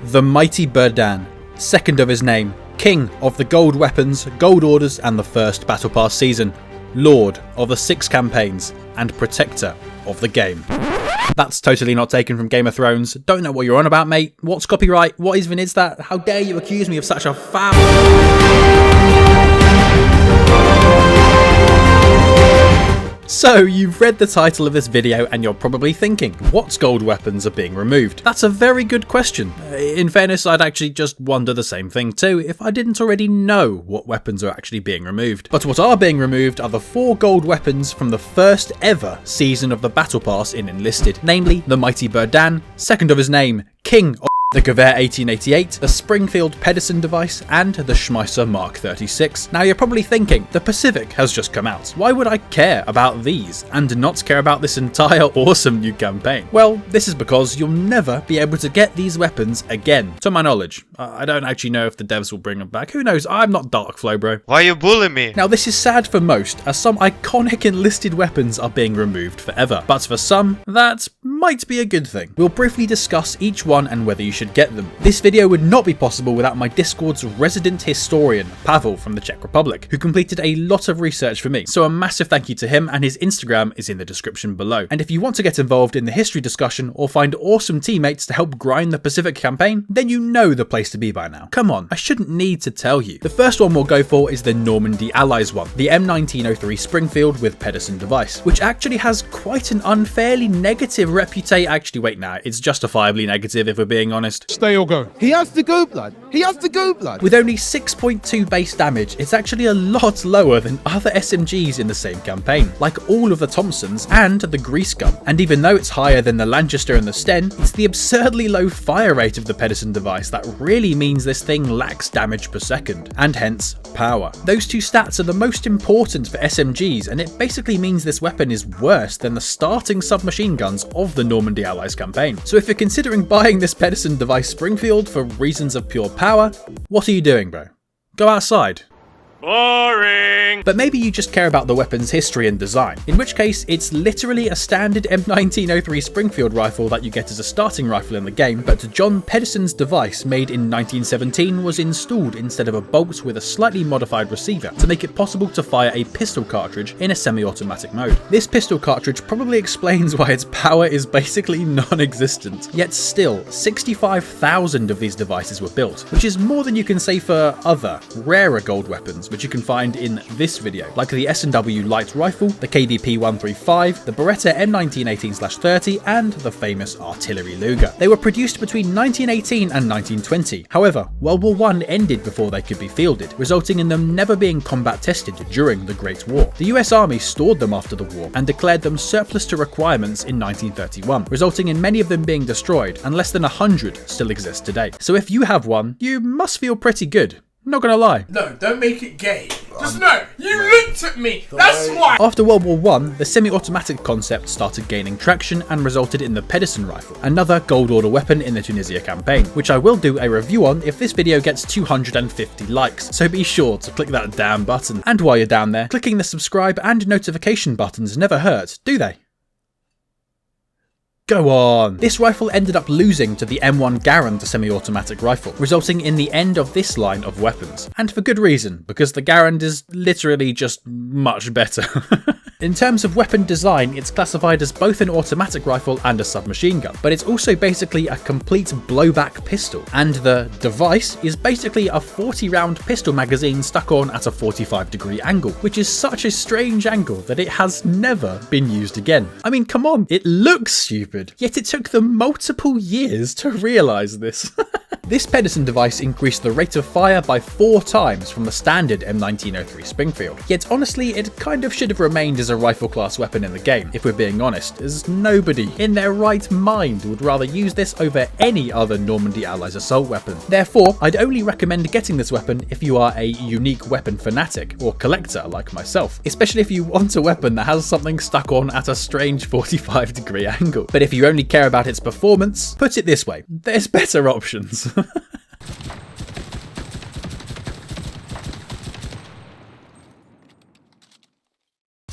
The mighty Berdan, second of his name, king of the gold weapons, gold orders and the first Battle Pass season, lord of the 6 campaigns, and protector of the game. That's totally not taken from Game of Thrones. Don't know what you're on about, mate. What's copyright? What even is that? How dare you accuse me of such a foul... So, you've read the title of this video and you're probably thinking, what gold weapons are being removed? That's a very good question. In fairness, I'd actually just wonder the same thing too if I didn't already know what weapons are actually being removed. But what are being removed are the 4 gold weapons from the first ever season of the Battle Pass in Enlisted, namely the mighty Berdan, second of his name, king of the Gewehr 1888, the Springfield Pedersen device, and the Schmeisser MK36. Now you're probably thinking, the Pacific has just come out. Why would I care about these and not care about this entire awesome new campaign? Well, this is because you'll never be able to get these weapons again. To my knowledge. I don't actually know if the devs will bring them back. Who knows? I'm not Darkflow, bro. Why you bullying me? Now this is sad for most, as some iconic enlisted weapons are being removed forever. But for some, that might be a good thing. We'll briefly discuss each one and whether you should get them. This video would not be possible without my Discord's resident historian, Pavel from the Czech Republic, who completed a lot of research for me. So a massive thank you to him, and his Instagram is in the description below. And if you want to get involved in the history discussion or find awesome teammates to help grind the Pacific campaign, then you know the place to be by now. Come on, I shouldn't need to tell you. The first one we'll go for is the Normandy Allies one, the M1903 Springfield with Pedersen device, which actually has quite an unfairly negative reputation. Actually, wait, nah, it's justifiably negative if we're being honest. Stay or go. He has to go, blood. He has to go, blood. With only 6.2 base damage, it's actually a lot lower than other SMGs in the same campaign, like all of the Thompsons and the Grease Gun. And even though it's higher than the Lanchester and the Sten, it's the absurdly low fire rate of the Pedersen device that really means this thing lacks damage per second, and hence power. Those 2 stats are the most important for SMGs, and it basically means this weapon is worse than the starting submachine guns of the Normandy Allies campaign. So if you're considering buying this Pedersen device Springfield for reasons of pure power, what are you doing, bro? Go outside. Boring! But maybe you just care about the weapon's history and design, in which case it's literally a standard M1903 Springfield rifle that you get as a starting rifle in the game, but John Pedersen's device made in 1917 was installed instead of a bolt with a slightly modified receiver to make it possible to fire a pistol cartridge in a semi-automatic mode. This pistol cartridge probably explains why its power is basically non-existent, yet still 65,000 of these devices were built, which is more than you can say for other, rarer gold weapons, which you can find in this video, like the S&W light rifle, the KDP 135, the Beretta M1918/30, and the famous artillery Luger. They were produced between 1918 and 1920. However, World War I ended before they could be fielded, resulting in them never being combat tested during the Great War. The US Army stored them after the war and declared them surplus to requirements in 1931, resulting in many of them being destroyed, and less than 100 still exist today. So if you have one, you must feel pretty good. Not gonna lie. No, don't make it gay. Just no, you looked at me, that's why! After World War I, the semi-automatic concept started gaining traction and resulted in the Pedersen rifle, another gold order weapon in the Tunisia campaign, which I will do a review on if this video gets 250 likes, so be sure to click that damn button. And while you're down there, clicking the subscribe and notification buttons never hurt, do they? Go on! This rifle ended up losing to the M1 Garand semi-automatic rifle, resulting in the end of this line of weapons. And for good reason, because the Garand is literally just much better. In terms of weapon design, it's classified as both an automatic rifle and a submachine gun, but it's also basically a complete blowback pistol, and the device is basically a 40-round pistol magazine stuck on at a 45-degree angle, which is such a strange angle that it has never been used again. I mean, come on, it looks stupid, yet it took them multiple years to realise this. This Pedersen device increased the rate of fire by 4 times from the standard M1903 Springfield, yet honestly it kind of should have remained as a rifle class weapon in the game, if we're being honest, as nobody in their right mind would rather use this over any other Normandy Allies assault weapon. Therefore, I'd only recommend getting this weapon if you are a unique weapon fanatic or collector like myself, especially if you want a weapon that has something stuck on at a strange 45-degree angle. But if you only care about its performance, put it this way, there's better options.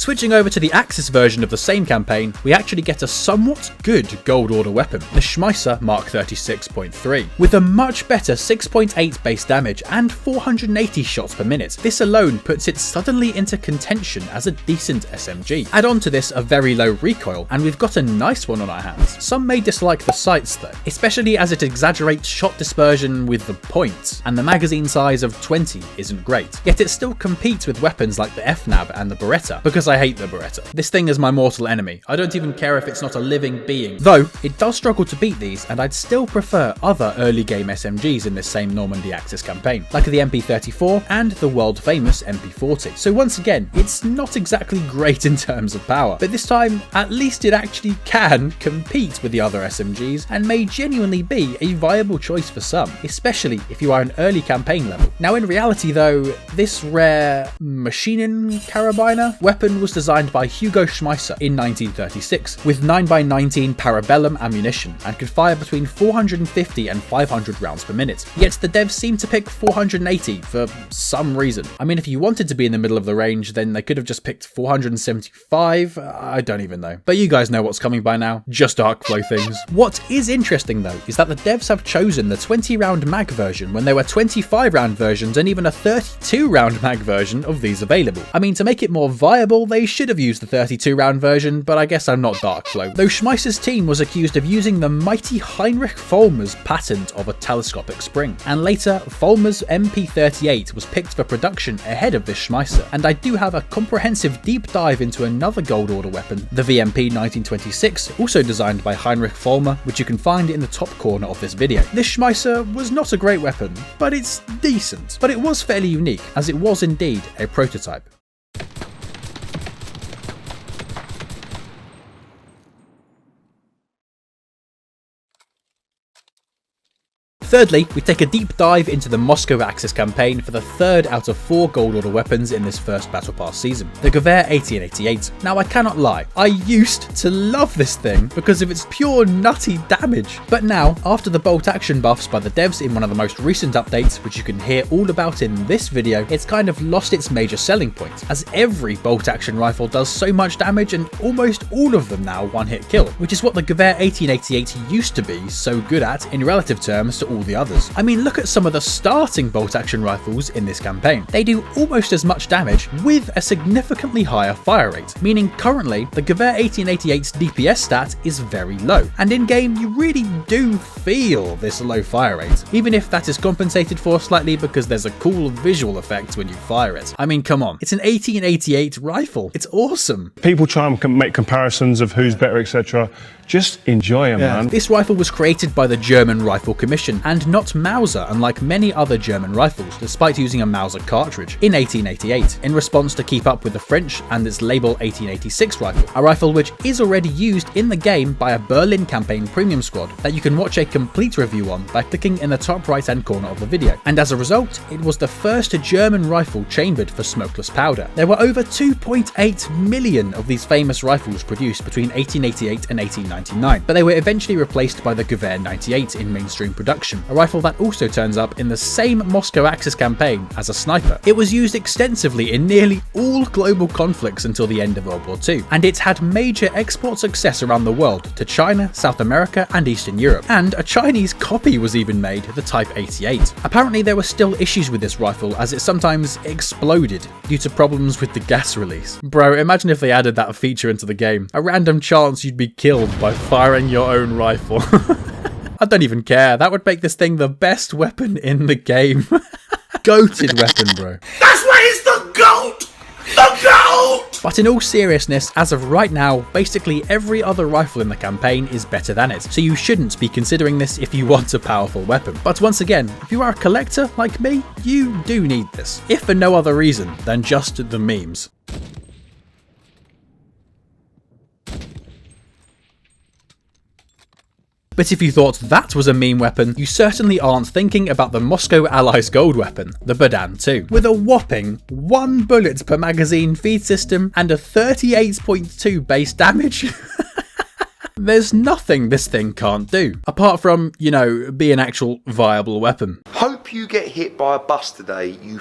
Switching over to the Axis version of the same campaign, we actually get a somewhat good Gold Order weapon, the Schmeisser MK36.III, with a much better 6.8 base damage and 480 shots per minute. This alone puts it suddenly into contention as a decent SMG. Add on to this a very low recoil, and we've got a nice one on our hands. Some may dislike the sights though, especially as it exaggerates shot dispersion with the point, and the magazine size of 20 isn't great. Yet it still competes with weapons like the FNAB and the Beretta, because I hate the Beretta. This thing is my mortal enemy. I don't even care if it's not a living being. Though, it does struggle to beat these, and I'd still prefer other early game SMGs in this same Normandy Axis campaign, like the MP34 and the world famous MP40. So once again, it's not exactly great in terms of power, but this time, at least it actually can compete with the other SMGs and may genuinely be a viable choice for some, especially if you are an early campaign level. Now in reality though, this rare Maschinen Karabiner weapon was designed by Hugo Schmeisser in 1936 with 9x19 parabellum ammunition and could fire between 450 and 500 rounds per minute. Yet the devs seem to pick 480 for some reason. I mean, if you wanted to be in the middle of the range, then they could have just picked 475, I don't even know. But you guys know what's coming by now, just arc flow things. What is interesting though is that the devs have chosen the 20 round mag version when there were 25 round versions and even a 32 round mag version of these available. I mean, to make it more viable, they should have used the 32 round version, but I guess I'm not dark flow. Though Schmeisser's team was accused of using the mighty Heinrich Vollmer's patent of a telescopic spring, and later Vollmer's MP38 was picked for production ahead of this Schmeisser, and I do have a comprehensive deep dive into another Gold Order weapon, the VMP 1926, also designed by Heinrich Vollmer, which you can find in the top corner of this video. This Schmeisser was not a great weapon, but it's decent. But it was fairly unique, as it was indeed a prototype. Thirdly, we take a deep dive into the Moscow Axis campaign for the third out of 4 Gold Order weapons in this first Battle Pass season, the Gewehr 1888. Now I cannot lie, I used to love this thing because of its pure nutty damage, but now, after the bolt action buffs by the devs in one of the most recent updates, which you can hear all about in this video, it's kind of lost its major selling point, as every bolt action rifle does so much damage and almost all of them now one-hit kill, which is what the Gewehr 1888 used to be so good at in relative terms to all the others. I mean, look at some of the starting bolt action rifles in this campaign. They do almost as much damage with a significantly higher fire rate, meaning currently the Gewehr 1888's DPS stat is very low, and in game you really do feel this low fire rate, even if that is compensated for slightly because there's a cool visual effect when you fire it. I mean, come on, it's an 1888 rifle, it's awesome. People try and make comparisons of who's better, etc. Just enjoy them, man. This rifle was created by the German Rifle Commission and not Mauser, unlike many other German rifles, despite using a Mauser cartridge, in 1888, in response to keep up with the French and its label 1886 rifle, a rifle which is already used in the game by a Berlin campaign premium squad that you can watch a complete review on by clicking in the top right hand corner of the video. And as a result, it was the first German rifle chambered for smokeless powder. There were over 2.8 million of these famous rifles produced between 1888 and 1899, but they were eventually replaced by the Gewehr 98 in mainstream production, a rifle that also turns up in the same Moscow Axis campaign as a sniper. It was used extensively in nearly all global conflicts until the end of World War II, and it's had major export success around the world to China, South America and Eastern Europe, and a Chinese copy was even made, the Type 88. Apparently there were still issues with this rifle as it sometimes exploded due to problems with the gas release. Bro, imagine if they added that feature into the game. A random chance you'd be killed by firing your own rifle. I don't even care, that would make this thing the best weapon in the game. Goated weapon, bro. That's why he's the GOAT! The GOAT! But in all seriousness, as of right now, basically every other rifle in the campaign is better than it, so you shouldn't be considering this if you want a powerful weapon. But once again, if you are a collector like me, you do need this, if for no other reason than just the memes. But if you thought that was a meme weapon, you certainly aren't thinking about the Moscow Allies gold weapon, the Berdan II. With a whopping 1 bullet per magazine feed system and a 38.2 base damage. There's nothing this thing can't do, apart from, you know, be an actual viable weapon. Hope you get hit by a bus today, you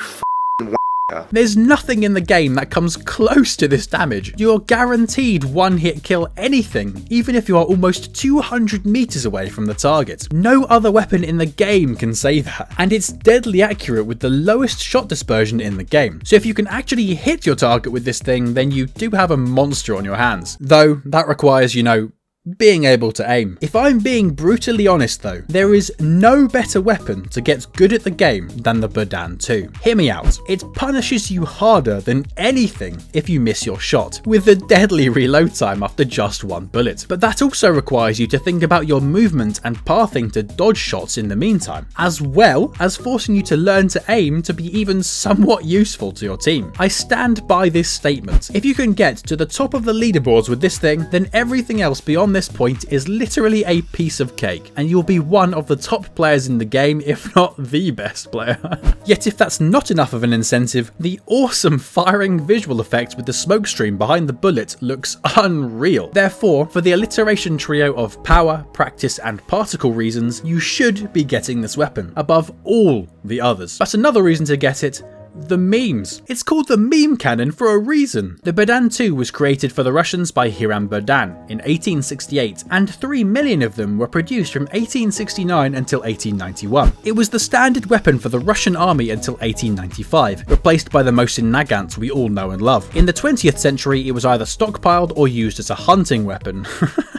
There's nothing in the game that comes close to this damage. You're guaranteed one-hit kill anything, even if you are almost 200 meters away from the target. No other weapon in the game can say that, and it's deadly accurate with the lowest shot dispersion in the game. So if you can actually hit your target with this thing, then you do have a monster on your hands. Though, that requires, you know, being able to aim. If I'm being brutally honest though, there is no better weapon to get good at the game than the Berdan II. Hear me out, it punishes you harder than anything if you miss your shot, with a deadly reload time after just one bullet. But that also requires you to think about your movement and pathing to dodge shots in the meantime, as well as forcing you to learn to aim to be even somewhat useful to your team. I stand by this statement. If you can get to the top of the leaderboards with this thing, then everything else beyond this point is literally a piece of cake, and you'll be one of the top players in the game, if not the best player. Yet if that's not enough of an incentive, the awesome firing visual effect with the smoke stream behind the bullet looks unreal. Therefore, for the alliteration trio of power, practice and particle reasons, you should be getting this weapon above all the others. But another reason to get it: the memes. It's called the meme cannon for a reason. The Berdan II was created for the Russians by Hiram Berdan in 1868, and 3 million of them were produced from 1869 until 1891. It was the standard weapon for the Russian army until 1895, replaced by the Mosin Nagant we all know and love. In the 20th century, it was either stockpiled or used as a hunting weapon.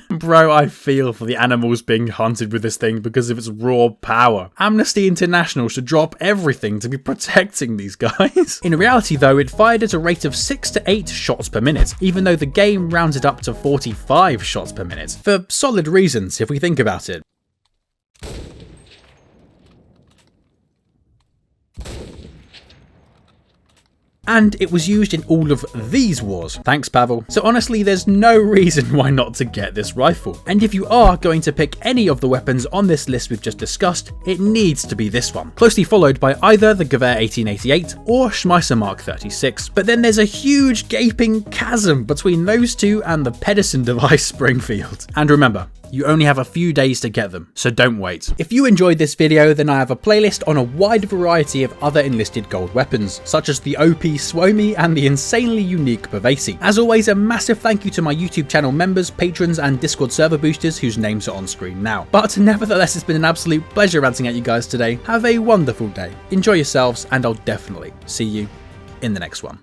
Bro, I feel for the animals being hunted with this thing because of its raw power. Amnesty International should drop everything to be protecting these guys. In reality though, it fired at a rate of 6 to 8 shots per minute, even though the game rounds it up to 45 shots per minute. For solid reasons, if we think about it. And it was used in all of these wars. Thanks, Pavel. So honestly, there's no reason why not to get this rifle. And if you are going to pick any of the weapons on this list we've just discussed, it needs to be this one, closely followed by either the Gewehr 1888 or Schmeisser MK36. But then there's a huge gaping chasm between those two and the Pedersen device Springfield. And remember, you only have a few days to get them, so don't wait. If you enjoyed this video, then I have a playlist on a wide variety of other enlisted gold weapons, such as the OP Suomi and the insanely unique Pavesi. As always, a massive thank you to my YouTube channel members, patrons and Discord server boosters whose names are on screen now. But nevertheless, it's been an absolute pleasure ranting at you guys today. Have a wonderful day, enjoy yourselves, and I'll definitely see you in the next one.